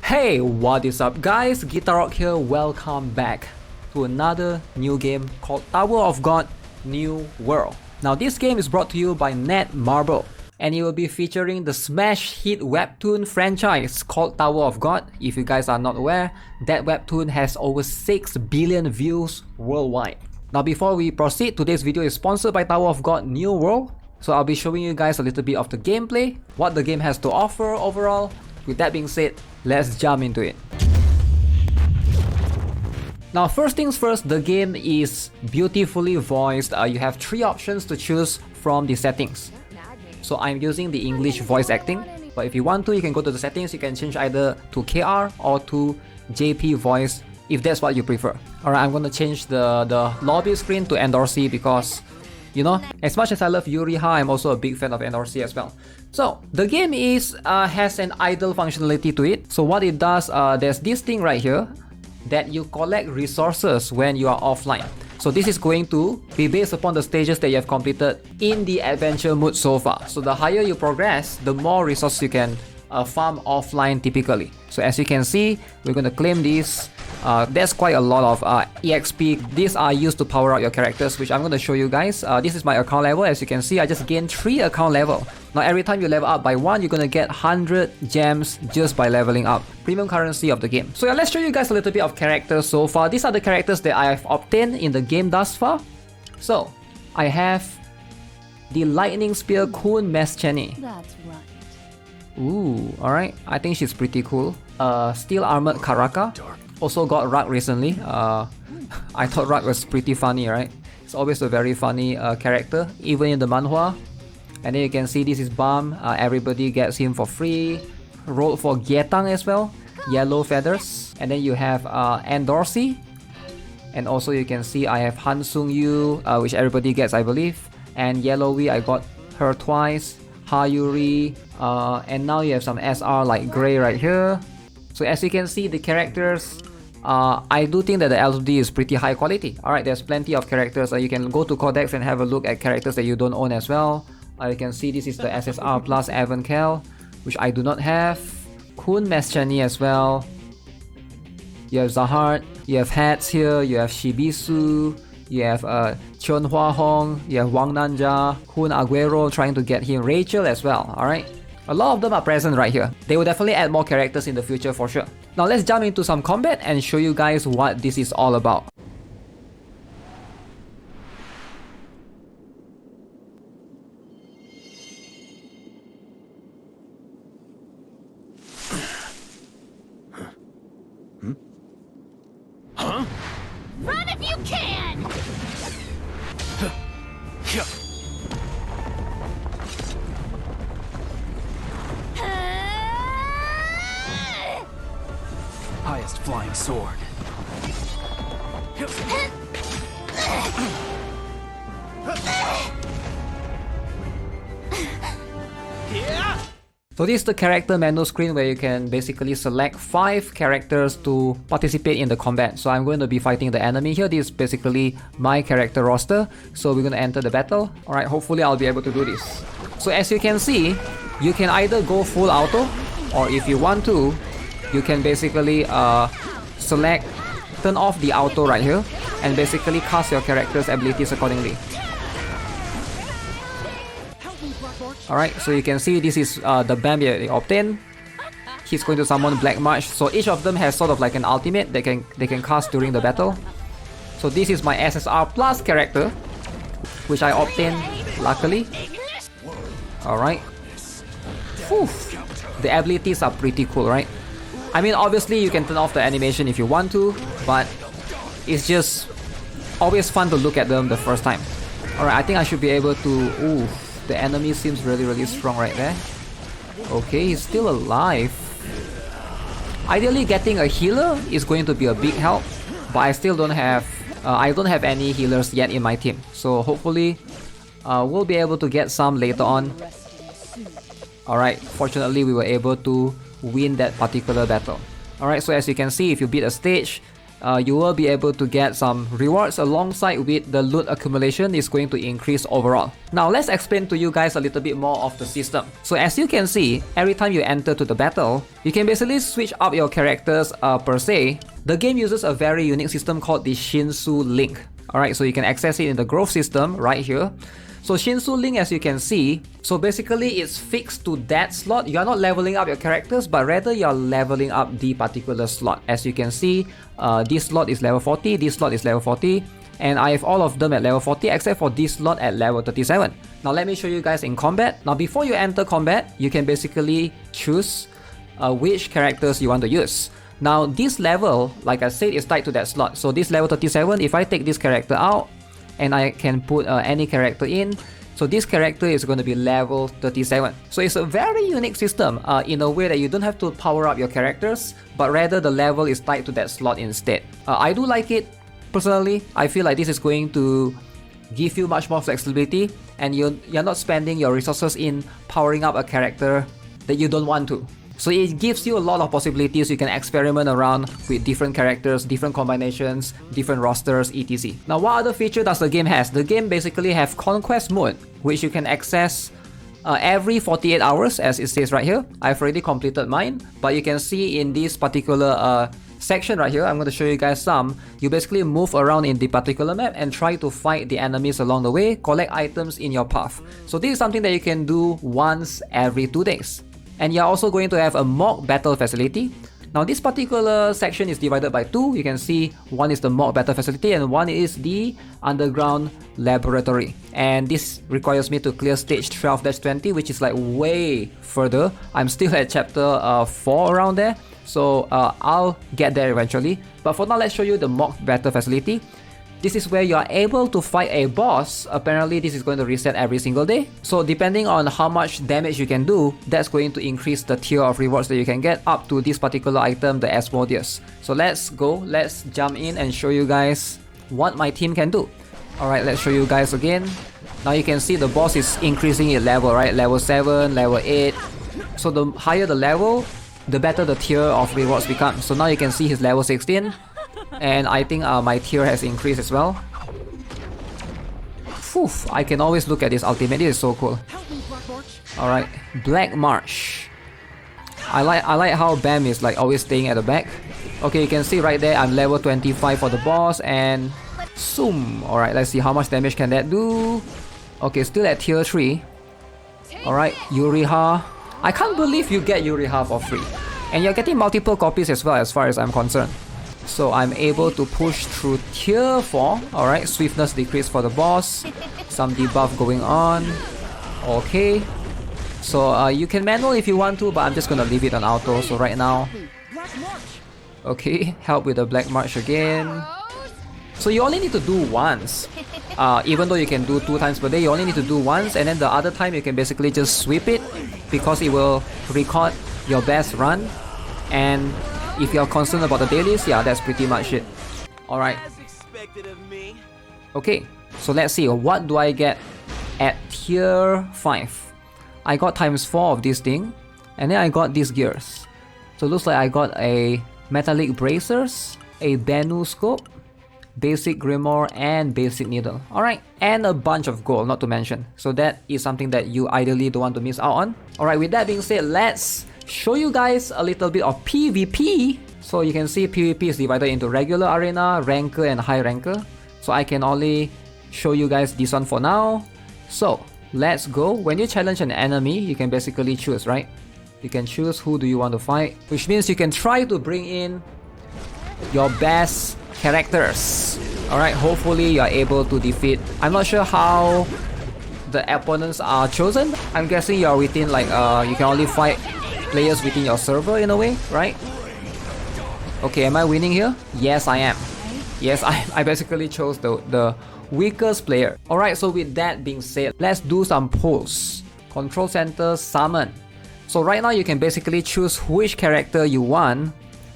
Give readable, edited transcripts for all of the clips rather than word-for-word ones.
Hey, what is up guys? GuitarRock here, welcome back to another new game called Tower of God New World. Now this game is brought to you by Netmarble and it will be featuring the smash hit webtoon franchise called Tower of God. If you guys are not aware, that webtoon has over 6 billion views worldwide. Now before we proceed, today's video is sponsored by Tower of God New World. So I'll be showing you guys a little bit of the gameplay, what the game has to offer overall. With that being said, let's jump into it. Now first things first, the game is beautifully voiced. You have 3 options to choose from the settings. So I'm using the English voice acting, but if you want to, you can go to the settings, you can change either to KR or to JP voice if that's what you prefer. Alright, I'm gonna change the lobby screen to Endorsi because, you know, as much as I love Yuriha, I'm also a big fan of Endorsi as well. So the game has an idle functionality to it. So what it does, there's this thing right here that you collect resources when you are offline. So this is going to be based upon the stages that you have completed in the adventure mode so far. So the higher you progress, the more resources you can farm offline typically. So as you can see, we're going to claim these. There's quite a lot of EXP. These are used to power up your characters, which I'm going to show you guys. This is my account level. As you can see, I just gained 3 account level. Now every time you level up by 1, you're going to get 100 gems just by leveling up. Premium currency of the game. So yeah, let's show you guys a little bit of characters so far. These are the characters that I have obtained in the game thus far. So I have the Lightning Spear Kun Mescheni. That's right. Ooh, alright. I think she's pretty cool. Steel Armored Karaka. Also got Rock recently. I thought Rock was pretty funny, right? It's always a very funny character, even in the manhwa. And then you can see this is Bam. Everybody gets him for free. Rolled for Gietang as well. Yellow feathers. And then you have Endorsi. And also you can see I have Han Sung Yu, which everybody gets, I believe. And Yellowy, I got her twice. Hayuri. And now you have some SR like Grey right here. So as you can see, the characters, I do think that the LD is pretty high quality. Alright, there's plenty of characters. You can go to Codex and have a look at characters that you don't own as well. You can see this is the SSR plus Evankel, which I do not have. Kun Mescheni as well. You have Zahart, you have Hats here, you have Shibisu, you have Chun Hua Hong, you have Wang Nanja, Kun Aguero trying to get him, Rachel as well. Alright. A lot of them are present right here. They will definitely add more characters in the future for sure. Now let's jump into some combat and show you guys what this is all about. Huh? Run if you can! Highest flying sword. So this is the character menu screen where you can basically select 5 characters to participate in the combat. So I'm going to be fighting the enemy here. This is basically my character roster. So we're going to enter the battle. Alright, hopefully I'll be able to do this. So as you can see, you can either go full auto, or if you want to, you can basically select, turn off the auto right here, and basically cast your character's abilities accordingly. Alright, so you can see this is the Bam that they obtained. He's going to summon Black March. So each of them has sort of like an ultimate they can cast during the battle. So this is my SSR plus character, which I obtained luckily. Alright. The abilities are pretty cool, right? I mean, obviously you can turn off the animation if you want to, but it's just always fun to look at them the first time. Alright, I think I should be able to... Ooh, the enemy seems really strong right there. Okay, he's still alive. Ideally, getting a healer is going to be a big help, but I still don't have... I don't have any healers yet in my team. So hopefully, we'll be able to get some later on. Alright, fortunately we were able to win that particular battle. Alright, so as you can see, if you beat a stage, you will be able to get some rewards alongside with the loot accumulation is going to increase overall. Now let's explain to you guys a little bit more of the system. So as you can see, every time you enter to the battle, you can basically switch up your characters per se. The game uses a very unique system called the Shinsu Link. Alright, so you can access it in the growth system right here. So Shinsu Link, as you can see, so basically it's fixed to that slot. You are not leveling up your characters, but rather you are leveling up the particular slot. As you can see, this slot is level 40, this slot is level 40, and I have all of them at level 40 except for this slot at level 37. Now let me show you guys in combat. Now before you enter combat, you can basically choose which characters you want to use. Now this level, like I said, is tied to that slot. So this level 37, if I take this character out, and I can put any character in. So this character is going to be level 37. So it's a very unique system in a way that you don't have to power up your characters, but rather the level is tied to that slot instead. I do like it personally. I feel like this is going to give you much more flexibility, and you're not spending your resources in powering up a character that you don't want to. So it gives you a lot of possibilities. You can experiment around with different characters, different combinations, different rosters, etc. Now what other feature does the game has? The game basically have Conquest Mode, which you can access every 48 hours, as it says right here. I've already completed mine, but you can see in this particular section right here, I'm going to show you guys some. You basically move around in the particular map and try to fight the enemies along the way, collect items in your path. So this is something that you can do once every 2 days. And you're also going to have a mock battle facility. Now this particular section is divided by two. You can see one is the mock battle facility and one is the underground laboratory. And this requires me to clear stage 12-20, which is like way further. I'm still at chapter 4 around there. So I'll get there eventually. But for now, let's show you the mock battle facility. This is where you are able to fight a boss. Apparently this is going to reset every single day. So depending on how much damage you can do, that's going to increase the tier of rewards that you can get up to this particular item, the Asmodeus. So let's go, let's jump in and show you guys what my team can do. Alright, let's show you guys again. Now you can see the boss is increasing its level, right? Level 7, level 8. So the higher the level, the better the tier of rewards becomes. So now you can see his level 16. And I think my tier has increased as well. Phew, I can always look at this ultimate. This is so cool. Alright, Black March. I like how Bam is like always staying at the back. Okay, you can see right there I'm level 25 for the boss and zoom. Alright, let's see how much damage can that do. Okay, still at tier 3. Alright, Yuriha. I can't believe you get Yuriha for free. And you're getting multiple copies as well as far as I'm concerned. So I'm able to push through tier 4. Alright, swiftness decrease for the boss. Some debuff going on. Okay. So you can manual if you want to, but I'm just gonna leave it on auto. So right now. Okay, help with the Black March again. So you only need to do once. Even though you can do 2 times per day, you only need to do once, and then the other time you can basically just sweep it because it will record your best run. And if you're concerned about the dailies, yeah, that's pretty much it. Alright. Okay, so let's see, what do I get at tier 5? I got times 4 of this thing, and then I got these gears. So it looks like I got a metallic bracers, a Bennu scope, basic grimoire, and basic needle. Alright, and a bunch of gold, not to mention. So that is something that you ideally don't want to miss out on. Alright, with that being said, let's show you guys a little bit of PvP. So you can see PvP is divided into regular arena, ranker, and high ranker. So I can only show you guys this one for now. So let's go. When you challenge an enemy, you can basically choose, right? You can choose who do you want to fight, which means you can try to bring in your best characters. Alright, hopefully you are able to defeat. I'm not sure how the opponents are chosen. I'm guessing you're within like you can only fight players within your server in a way, right? Okay, am I winning here? Yes, I am. Yes, I basically chose the weakest player. Alright, so with that being said, let's do some polls. Control center, summon. So right now you can basically choose which character you want,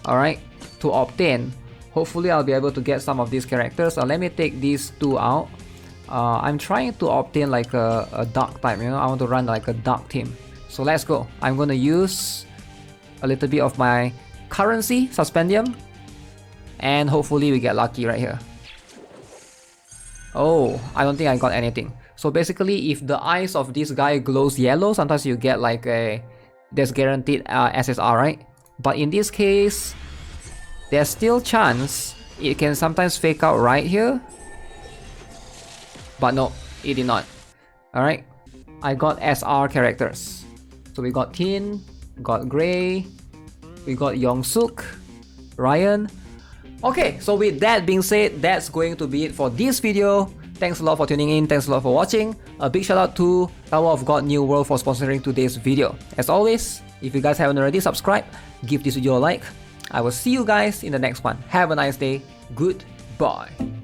alright, to obtain. Hopefully I'll be able to get some of these characters. Let me take these 2 out. I'm trying to obtain like a dark type, you know, I want to run like a dark team. So let's go. I'm gonna use a little bit of my currency, Suspendium. And hopefully we get lucky right here. Oh, I don't think I got anything. So basically, if the eyes of this guy glows yellow, sometimes you get like a... There's guaranteed SSR, right? But in this case, there's still chance it can sometimes fake out right here. But no, it did not. Alright, I got SR characters. So we got Tin, got Gray, we got Yongsuk, Ryan. Okay, so with that being said, that's going to be it for this video. Thanks a lot for tuning in, thanks a lot for watching. A big shout out to Tower of God New World for sponsoring today's video. As always, if you guys haven't already subscribed, give this video a like. I will see you guys in the next one. Have a nice day. Goodbye.